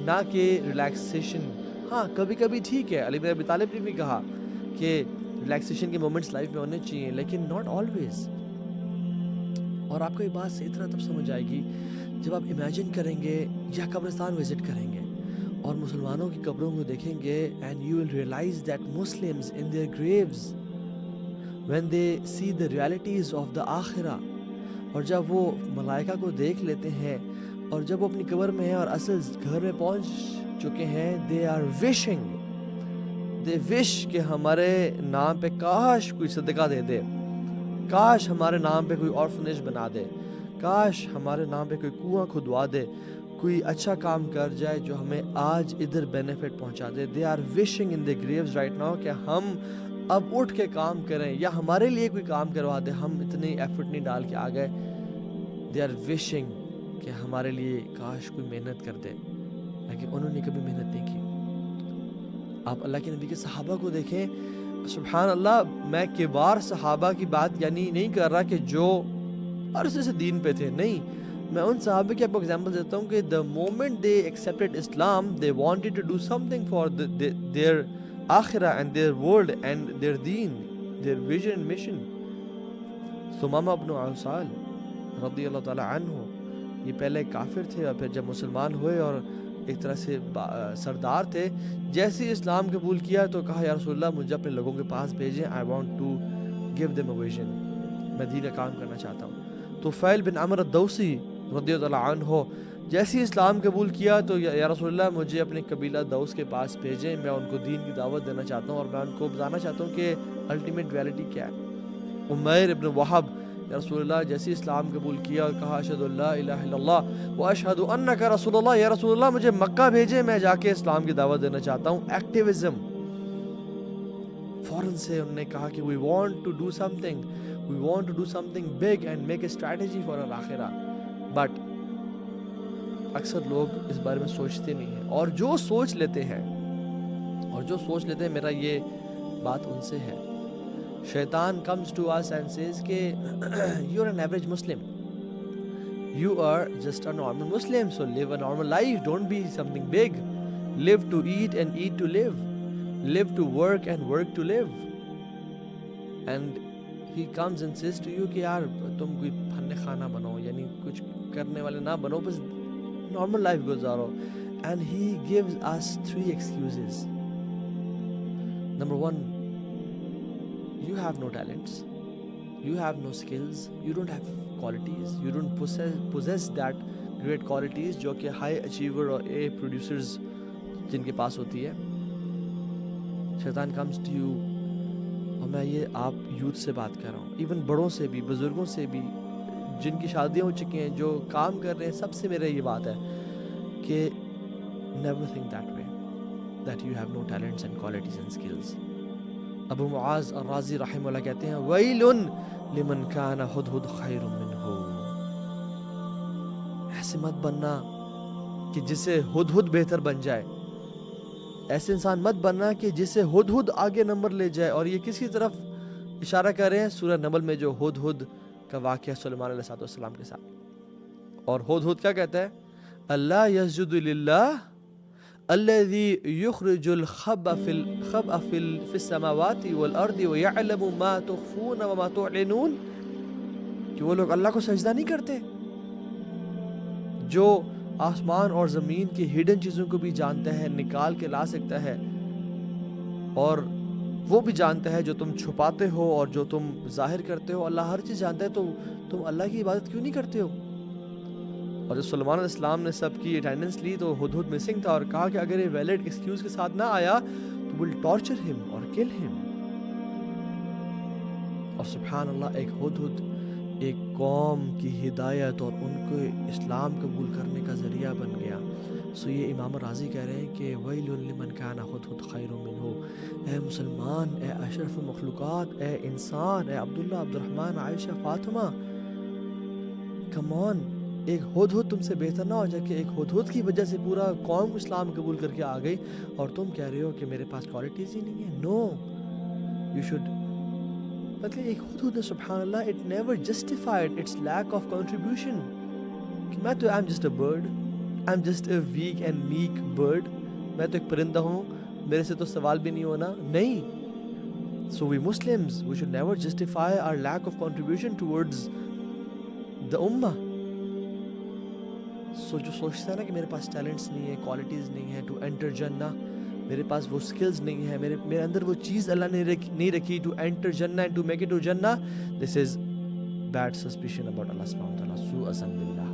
نہ کہ ریلیکسیشن. ہاں کبھی کبھی ٹھیک ہے, علی بن ابی طالب نے بھی کہا کہ ریلیکسیشن کے مومنٹس لائف میں ہونے چاہیے, لیکن ناٹ آلویز. اور آپ کو یہ بات صحیح طرح تب سمجھ آئے گی جب آپ امیجن کریں گے یا قبرستان وزٹ کریں گے اور مسلمانوں کی قبروں کو دیکھیں گے, and you will realize that Muslims in their graves when they see the realities of the akhirah. اور جب وہ ملائکہ کو دیکھ لیتے ہیں اور جب وہ اپنی قبر میں ہیں اور اصل گھر میں پہنچ چکے ہیں, they are wishing, they wish کہ ہمارے نام پہ کاش کوئی صدقہ دے دے, کاش ہمارے نام پہ کوئی آرفنیج بنا دے, کاش ہمارے نام پہ کوئی کنواں کھدوا دے, کوئی اچھا کام کر جائے جو ہمیں آج ادھر بینیفٹ پہنچا دے. they are wishing in their graves right now کہ ہم اب اٹھ کے کام کریں یا ہمارے لیے کوئی کام کروا دے, ہم اتنی ایفرٹ نہیں ڈال کے آ گئے. they are wishing کہ ہمارے لیے کاش کوئی محنت کر دے, لیکن انہوں نے کبھی محنت نہیں کی. آپ اللہ کے نبی کے صحابہ کو دیکھیں, سبحان اللہ, میں کبار صحابہ کی بات یعنی نہیں کر رہا کہ جو عرصے سے دین پہ تھے, نہیں, میں ان صحابہ کی آپ کو ایگزامپل دیتا ہوں کہ the moment they accepted Islam they wanted to do something for their آخرہ and their world and their deen, their vision and mission. ثمامہ بن عسال رضی اللہ تعالی عنہ, یہ پہلے کافر تھے اور پھر جب مسلمان ہوئے اور ایک طرح سے سردار تھے, جیسے ہی اسلام قبول کیا تو کہا یا رسول اللہ مجھے اپنے لوگوں کے پاس بھیجیں, I want to give them a vision, میں دین کا کام کرنا چاہتا ہوں. تو فیل بن عمر الدوسی رضی اللہ عنہ جیسے ہی اسلام قبول کیا تو یا رسول اللہ مجھے اپنے قبیلہ دوس کے پاس بھیجیں, میں ان کو دین کی دعوت دینا چاہتا ہوں اور میں ان کو بتانا چاہتا ہوں کہ الٹیمیٹ ریالٹی کیا ہے. عمیر ابن وہب, یا رسول اللہ جیسے اسلام قبول کیا اور کہا اشہد ان لا الہ الا اللہ واشہد انک رسول اللہ, یا رسول اللہ مجھے مکہ بھیجیں, میں جا کے اسلام کی دعوت دینا چاہتا ہوں. ایکٹیوزم, فوراً سے انہوں نے کہا کہ we want to do something big and make a strategy for our آخرہ. بٹ اکثر لوگ اس بارے میں سوچتے نہیں ہیں, اور جو سوچ لیتے ہیں میرا یہ بات ان سے ہے. شیطان comes to us and says کہ you are an average Muslim, you are just a normal Muslim, so live a normal life, don't be something big, live to eat and eat to live, live to work and work to live. And he comes and says to you کہ یار تم کوئی فن خانہ بنو, یعنی کچھ کرنے والے نہ بنو, بس نارمل لائف گزارو. And he gives us 3 excuses. Number 1, you have no talents, you have no skills, you don't have qualities, you don't possess that great qualities جو کہ high achiever اور A producers جن کے پاس ہوتی ہے. شیطان comes to you, اور میں یہ آپ یوتھ سے بات کر رہا ہوں, ایون بڑوں سے بھی, بزرگوں سے بھی, جن کی شادیاں ہو چکی ہیں, جو کام کر رہے ہیں, سب سے میرا یہ بات ہے کہ never think that way, that you have no talents and qualities and skills. ابو معاذ الرازی رحمہ اللہ کہتے ہیں ویل لمن کان ہدہد خیر منہ, ایسے مت بننا کہ جسے ہدہد بہتر بن جائے, ایسے انسان مت بننا کہ جسے ہدہد آگے نمبر لے جائے. اور یہ کس کی طرف اشارہ کر رہے ہیں؟ سورہ نمل میں جو ہدہد کا واقعہ سلیمان علیہ السلام کے ساتھ. اور ہدہد کیا کہتا ہے؟ اللہ یسجد للہ الذی یخرج الخبء فی السماوات والارض ویعلم ما تخفون وما تعلنون, کہ وہ لوگ اللہ کو سجدہ نہیں کرتے جو آسمان اور زمین کی ہڈن چیزوں کو بھی جانتا ہے, نکال کے لا سکتا ہے, اور وہ بھی جانتا ہے جو تم چھپاتے ہو اور جو تم ظاہر کرتے ہو. اللہ ہر چیز جانتا ہے, تو تم اللہ کی عبادت کیوں نہیں کرتے ہو؟ اور جب سلیمان علیہ السلام نے سب کی اٹینڈنس لی تو ہدہد مسنگ تھا, اور کہا کہ اگر یہ ویلڈ ایکسکیوز کے ساتھ نہ آیا تو ول ٹارچر ہم اور کل ہم. اور سبحان اللہ, ایک ہدہد ایک قوم کی ہدایت اور ان کو اسلام قبول کرنے کا ذریعہ بن گیا. سو یہ امام راضی کہہ رہے ہیں کہ ویل لمن کان ہدہد خیر منہ, اے مسلمان, اے اشرف مخلوقات, اے انسان, اے عبداللہ, عبد الرحمن, عائشہ, فاطمہ, کم آن, ایک ہدہد تم سے بہتر نہ ہو جائے کہ ایک ہدہد کی وجہ سے پورا قوم اسلام قبول کر کے آ گئی اور تم کہہ رہے ہو کہ میرے پاس کوالٹیز ہی نہیں ہیں. نو, یو شوڈ, مطلب ایک ہدہد نے سبحان اللہ it never justified its lack of contribution کہ میں تو I'm just a bird, I'm just a weak and meek bird. میں تو ایک پرندہ ہوں, میرے سے تو سوال بھی نہیں ہونا. نہیں. So we Muslims, we should never justify our lack of contribution towards the ummah. So جو سوچتا ہے نا کہ میرے پاس ٹیلنٹس نہیں ہے, کوالٹیز نہیں ہے to enter جنہ, میرے پاس وہ سکلز نہیں ہے, میرے اندر وہ چیز اللہ نے نہیں رکھی to enter جنہ and to make it to جنہ, this is bad suspicion about Allah subhanahu wa ta'ala. سوء ظن باللہ.